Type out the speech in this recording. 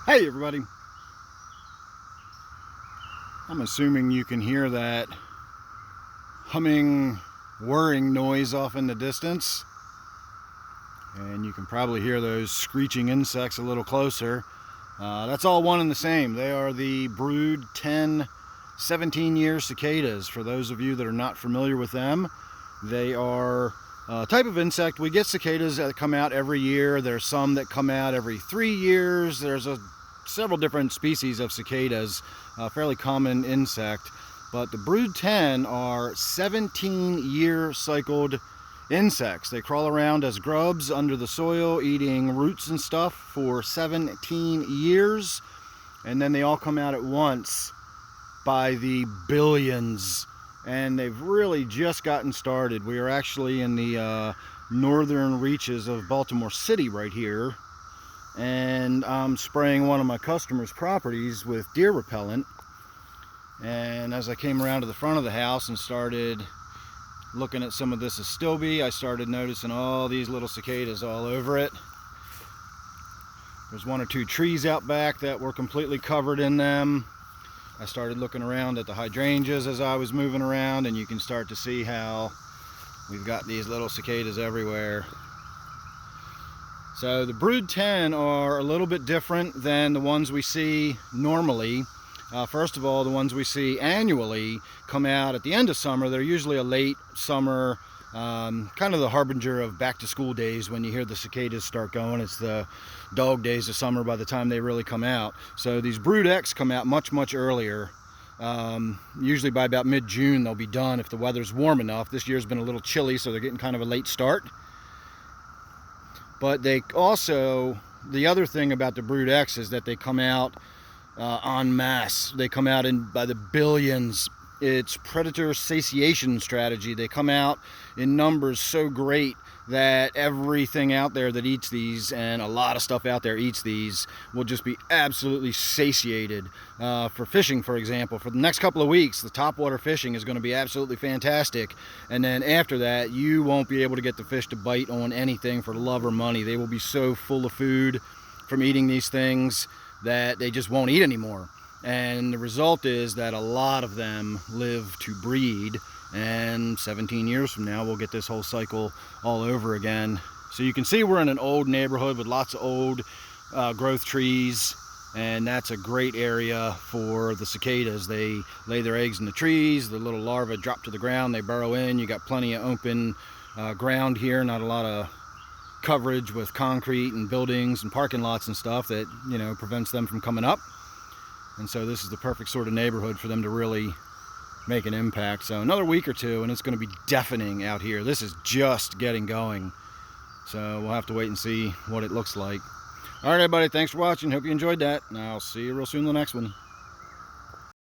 Hey everybody, I'm assuming you can hear that humming, whirring noise off in the distance, and you can probably hear those screeching insects a little closer. That's all one and the same. They are the brood 10, 17-year cicadas. For those of you that are not familiar with them, they are a type of insect. We get cicadas that come out every year. There's some that come out every 3 years. There's several different species of cicadas, a fairly common insect, but the brood 10 are 17-year cycled insects. They crawl around as grubs under the soil eating roots and stuff for 17 years, and then they all come out at once by the billions, and they've really just gotten started. We are actually in the northern reaches of Baltimore City right here, and I'm spraying one of my customers' properties with deer repellent. And as I came around to the front of the house and started looking at some of this astilbe, I started noticing all these little cicadas all over it. There's one or two trees out back that were completely covered in them. I started looking around at the hydrangeas as I was moving around, and you can start to see how we've got these little cicadas everywhere. So the brood 10 are a little bit different than the ones we see normally. First of all, the ones we see annually come out at the end of summer. They're usually a late summer, kind of the harbinger of back to school days. When you hear the cicadas start going, it's the dog days of summer by the time they really come out. So these brood X come out much earlier. Usually by about mid-June they'll be done if the weather's warm enough. This year's been a little chilly, so they're getting kind of a late start. But they also, the other thing about the brood X is that they come out en masse. They come out by the billions. It's predator satiation strategy. They come out in numbers so great that everything out there that eats these, and a lot of stuff out there eats these, will just be absolutely satiated. For fishing, for example, for the next couple of weeks, the topwater fishing is going to be absolutely fantastic, and then after that you won't be able to get the fish to bite on anything for love or money. They will be so full of food from eating these things that they just won't eat anymore, and the result is that a lot of them live to breed, and 17 years from now we'll get this whole cycle all over again. So you can see we're in an old neighborhood with lots of old growth trees, and that's a great area for the cicadas. They lay their eggs in the trees, the little larvae drop to the ground, they burrow in. You got plenty of open ground here, not a lot of coverage with concrete and buildings and parking lots and stuff that, you know, prevents them from coming up. And so this is the perfect sort of neighborhood for them to really make an impact. So another week or two and it's going to be deafening out here. This is just getting going, so we'll have to wait and see what it looks like. All right everybody, thanks for watching. Hope you enjoyed that, and I'll see you real soon in the next one.